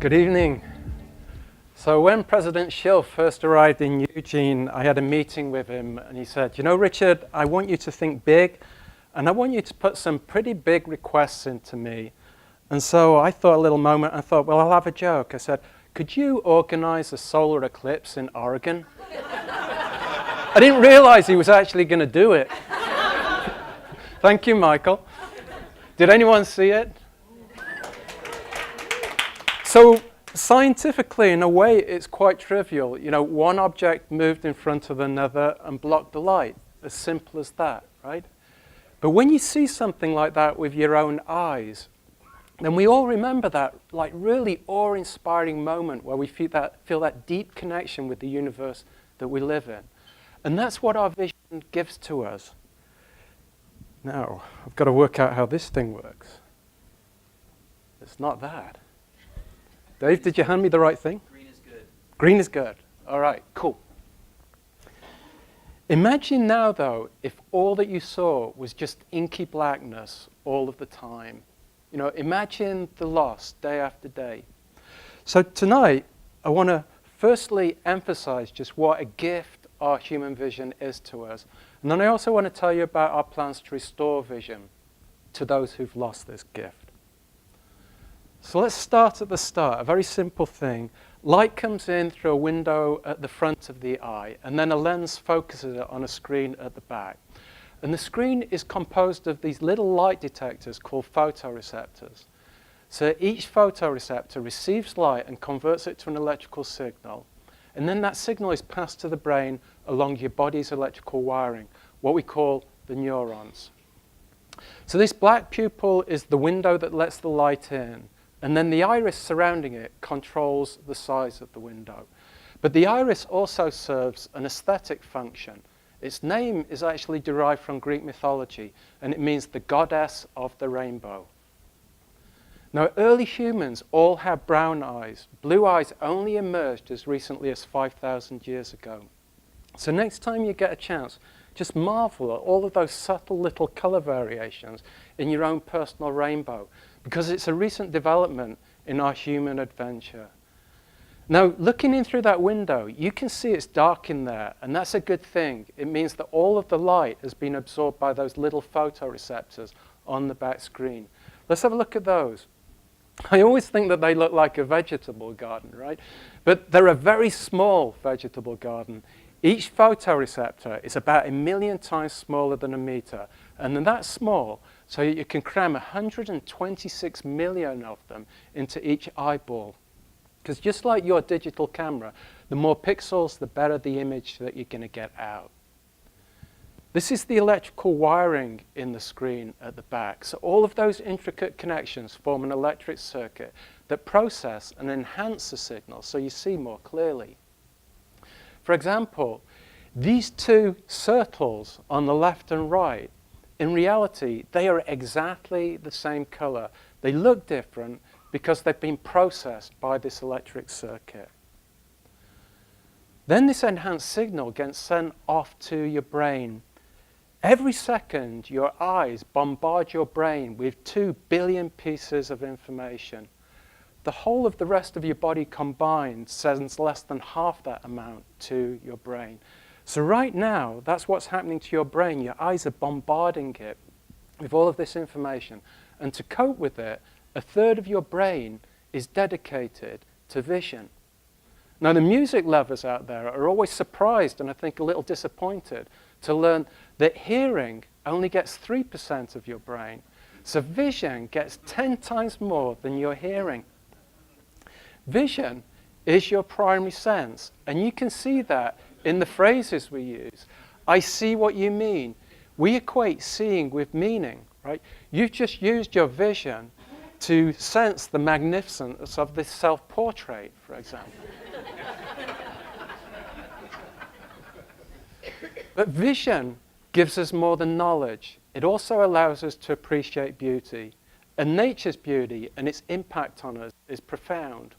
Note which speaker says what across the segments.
Speaker 1: Good evening. So when President Schill first arrived in Eugene, I had a meeting with him, and he said, you know, Richard, I want you to think big, and I want you to put some pretty big requests into me. And so I thought a little moment, I thought, well, I'll have a joke. I said, could you organize a solar eclipse in Oregon? I didn't realize he was actually going to do it. Thank you, Michael. Did anyone see it? So scientifically, in a way, it's quite trivial. You know, one object moved in front of another and blocked the light. As simple as that, right? But when you see something like that with your own eyes, then we all remember that like really awe-inspiring moment where we feel that deep connection with the universe that we live in. And that's what our vision gives to us. Now, I've got to work out how this thing works. It's not that. Dave, did you hand me the right thing?
Speaker 2: Green is good.
Speaker 1: Green is good. All right, cool. Imagine now, though, if all that you saw was just inky blackness all of the time. You know, imagine the loss day after day. So tonight, I want to firstly emphasize just what a gift our human vision is to us. And then I also want to tell you about our plans to restore vision to those who've lost this gift. So let's start at the start, a very simple thing. Light comes in through a window at the front of the eye, and then a lens focuses it on a screen at the back. And the screen is composed of these little light detectors called photoreceptors. So each photoreceptor receives light and converts it to an electrical signal. And then that signal is passed to the brain along your body's electrical wiring, what we call the neurons. So this black pupil is the window that lets the light in. And then the iris surrounding it controls the size of the window. But the iris also serves an aesthetic function. Its name is actually derived from Greek mythology, and it means the goddess of the rainbow. Now, early humans all had brown eyes. Blue eyes only emerged as recently as 5,000 years ago. So next time you get a chance, just marvel at all of those subtle little color variations in your own personal rainbow, because it's a recent development in our human adventure. Now, looking in through that window, you can see it's dark in there, and that's a good thing. It means that all of the light has been absorbed by those little photoreceptors on the back screen. Let's have a look at those. I always think that they look like a vegetable garden, right? But they're a very small vegetable garden. Each photoreceptor is about 1 million times smaller than a meter, and they're that small, so you can cram 126 million of them into each eyeball. Because just like your digital camera, the more pixels, the better the image that you're going to get out. This is the electrical wiring in the screen at the back. So all of those intricate connections form an electric circuit that process and enhance the signal so you see more clearly. For example, these two circles on the left and right, in reality, they are exactly the same color. They look different because they've been processed by this electric circuit. Then this enhanced signal gets sent off to your brain. Every second, your eyes bombard your brain with 2 billion pieces of information. The whole of the rest of your body combined sends less than half that amount to your brain. So right now, that's what's happening to your brain. Your eyes are bombarding it with all of this information. And to cope with it, 1/3 of your brain is dedicated to vision. Now, the music lovers out there are always surprised and I think a little disappointed to learn that hearing only gets 3% of your brain. So vision gets 10 times more than your hearing. Vision is your primary sense, and you can see that in the phrases we use. I see what you mean. We equate seeing with meaning, right? You've just used your vision to sense the magnificence of this self-portrait, for example. But vision gives us more than knowledge. It also allows us to appreciate beauty. And nature's beauty and its impact on us is profound.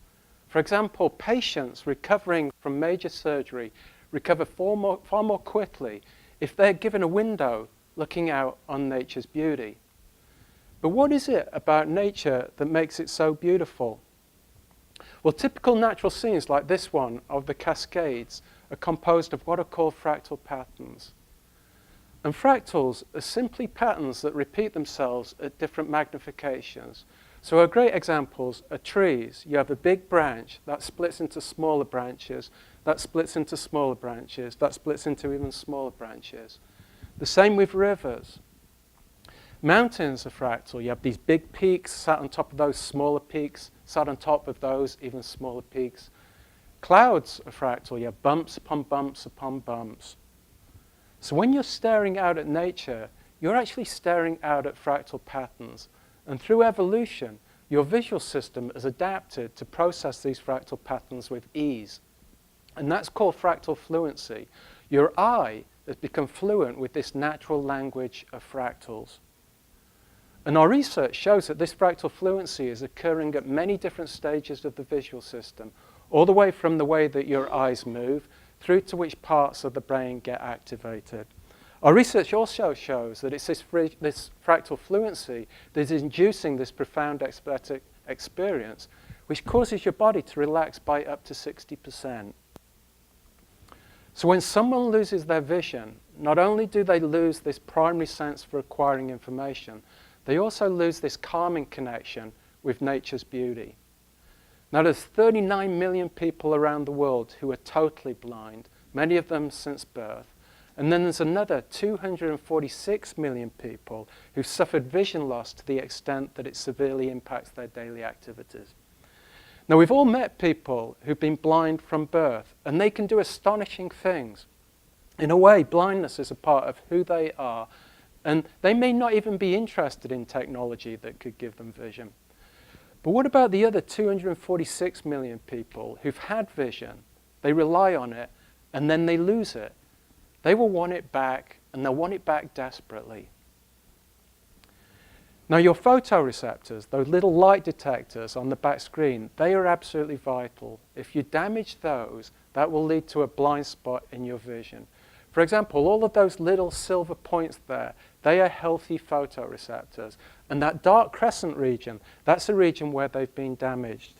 Speaker 1: For example, patients recovering from major surgery recover far more quickly if they're given a window looking out on nature's beauty. But what is it about nature that makes it so beautiful? Well, typical natural scenes like this one of the Cascades are composed of what are called fractal patterns. And fractals are simply patterns that repeat themselves at different magnifications. So our great examples are trees. You have a big branch that splits into smaller branches, that splits into smaller branches, that splits into even smaller branches. The same with rivers. Mountains are fractal. You have these big peaks sat on top of those smaller peaks, sat on top of those even smaller peaks. Clouds are fractal. You have bumps upon bumps upon bumps. So when you're staring out at nature, you're actually staring out at fractal patterns. And through evolution, your visual system has adapted to process these fractal patterns with ease. And that's called fractal fluency. Your eye has become fluent with this natural language of fractals. And our research shows that this fractal fluency is occurring at many different stages of the visual system, all the way from the way that your eyes move through to which parts of the brain get activated. Our research also shows that it's this fractal fluency that is inducing this profound aesthetic experience, which causes your body to relax by up to 60%. So when someone loses their vision, not only do they lose this primary sense for acquiring information, they also lose this calming connection with nature's beauty. Now, there's 39 million people around the world who are totally blind, many of them since birth. And then there's another 246 million people who've suffered vision loss to the extent that it severely impacts their daily activities. Now, we've all met people who've been blind from birth, and they can do astonishing things. In a way, blindness is a part of who they are, and they may not even be interested in technology that could give them vision. But what about the other 246 million people who've had vision, they rely on it, and then they lose it? They will want it back, and they'll want it back desperately. Now, your photoreceptors, those little light detectors on the back screen, they are absolutely vital. If you damage those, that will lead to a blind spot in your vision. For example, all of those little silver points there, they are healthy photoreceptors. And that dark crescent region, that's a region where they've been damaged.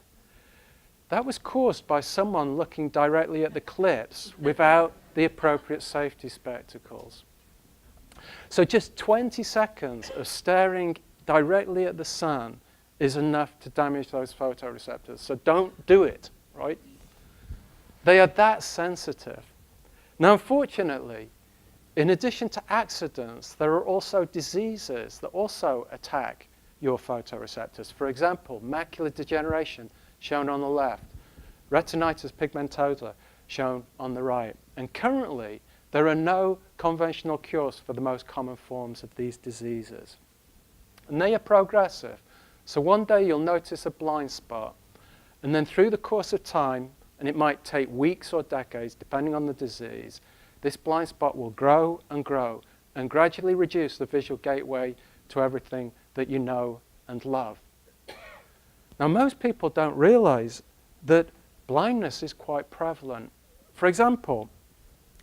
Speaker 1: That was caused by someone looking directly at the clips without the appropriate safety spectacles. So just 20 seconds of staring directly at the sun is enough to damage those photoreceptors. So don't do it, right? They are that sensitive. Now, unfortunately, in addition to accidents, there are also diseases that also attack your photoreceptors. For example, macular degeneration, shown on the left, retinitis pigmentosa, shown on the right. And currently, there are no conventional cures for the most common forms of these diseases. And they are progressive. So one day you'll notice a blind spot, and then through the course of time, and it might take weeks or decades, depending on the disease, this blind spot will grow and gradually reduce the visual gateway to everything that you know and love. Now, most people don't realize that blindness is quite prevalent. For example,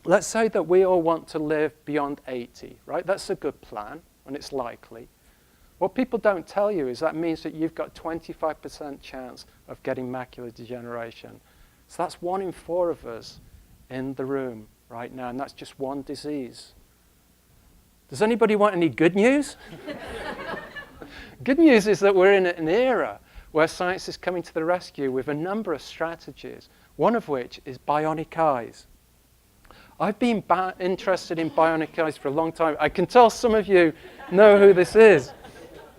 Speaker 1: let's say that we all want to live beyond 80, right? That's a good plan, and it's likely. What people don't tell you is that means that you've got 25% chance of getting macular degeneration. So that's 1 in 4 of us in the room right now, and that's just one disease. Does anybody want any good news? Good news is that we're in an era where science is coming to the rescue with a number of strategies, one of which is bionic eyes. I've been interested in bionic eyes for a long time. I can tell some of you know who this is.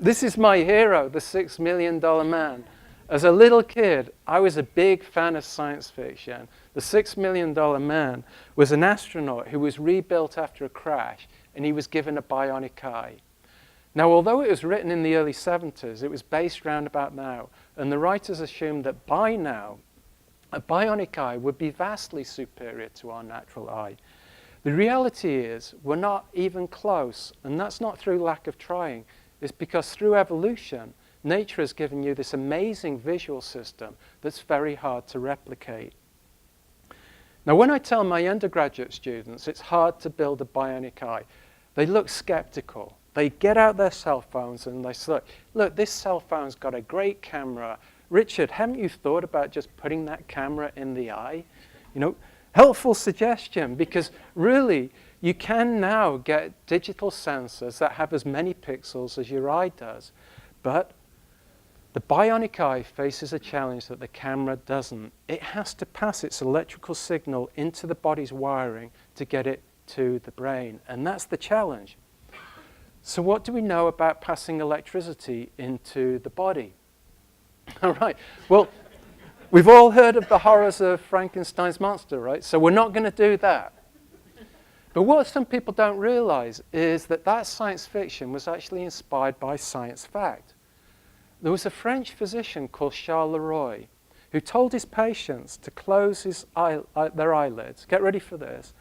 Speaker 1: This is my hero, the $6 million man. As a little kid, I was a big fan of science fiction. The $6 million man was an astronaut who was rebuilt after a crash, and he was given a bionic eye. Now, although it was written in the early 70s, it was based around about now, and the writers assumed that by now, a bionic eye would be vastly superior to our natural eye. The reality is, we're not even close, and that's not through lack of trying. It's because through evolution, nature has given you this amazing visual system that's very hard to replicate. Now, when I tell my undergraduate students it's hard to build a bionic eye, they look skeptical. They get out their cell phones and they say, look, this cell phone's got a great camera, Richard, haven't you thought about just putting that camera in the eye? You know, helpful suggestion, because really, you can now get digital sensors that have as many pixels as your eye does. But the bionic eye faces a challenge that the camera doesn't. It has to pass its electrical signal into the body's wiring to get it to the brain. And that's the challenge. So what do we know about passing electricity into the body? All right. Well, we've all heard of the horrors of Frankenstein's monster, right? So we're not going to do that. But what some people don't realize is that that science fiction was actually inspired by science fact. There was a French physician called Charles Leroy who told his patients to close their eyelids. Get ready for this.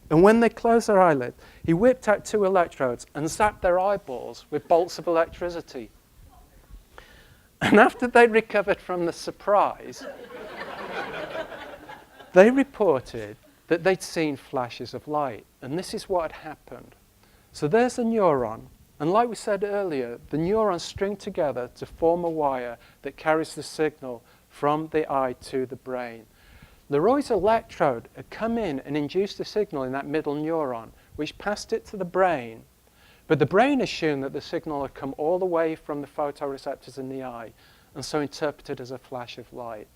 Speaker 1: And when they closed their eyelid, he whipped out 2 electrodes and zapped their eyeballs with bolts of electricity. And after they recovered from the surprise, they reported that they'd seen flashes of light. And this is what had happened. So there's a neuron. And like we said earlier, the neurons string together to form a wire that carries the signal from the eye to the brain. Leroy's electrode had come in and induced a signal in that middle neuron, which passed it to the brain. But the brain assumed that the signal had come all the way from the photoreceptors in the eye, and so interpreted as a flash of light.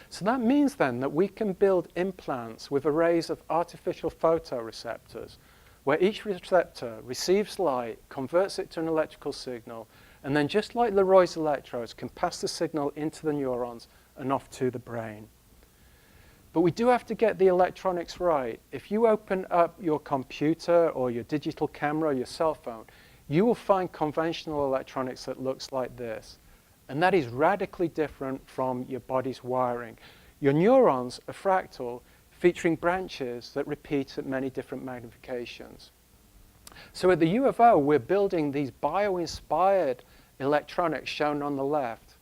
Speaker 1: So that means then that we can build implants with arrays of artificial photoreceptors, where each receptor receives light, converts it to an electrical signal, and then just like Leroy's electrodes, can pass the signal into the neurons and off to the brain. But we do have to get the electronics right. If you open up your computer or your digital camera or your cell phone, you will find conventional electronics that looks like this. And that is radically different from your body's wiring. Your neurons are fractal, featuring branches that repeat at many different magnifications. So at the U of O, we're building these bio-inspired electronics shown on the left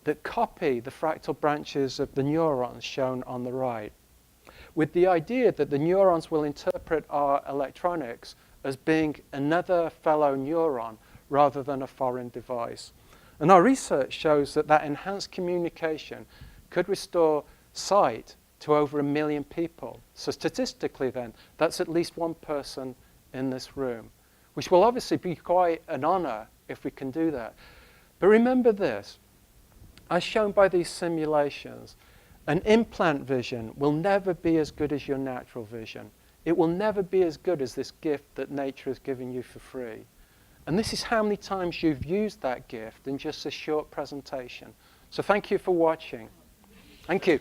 Speaker 1: that copy the fractal branches of the neurons shown on the right, with the idea that the neurons will interpret our electronics as being another fellow neuron rather than a foreign device. And our research shows that that enhanced communication could restore sight to over 1 million people. So statistically then, that's at least one person in this room, which will obviously be quite an honor if we can do that. But remember this, as shown by these simulations, an implant vision will never be as good as your natural vision. It will never be as good as this gift that nature has given you for free. And this is how many times you've used that gift in just a short presentation. So thank you for watching. Thank you.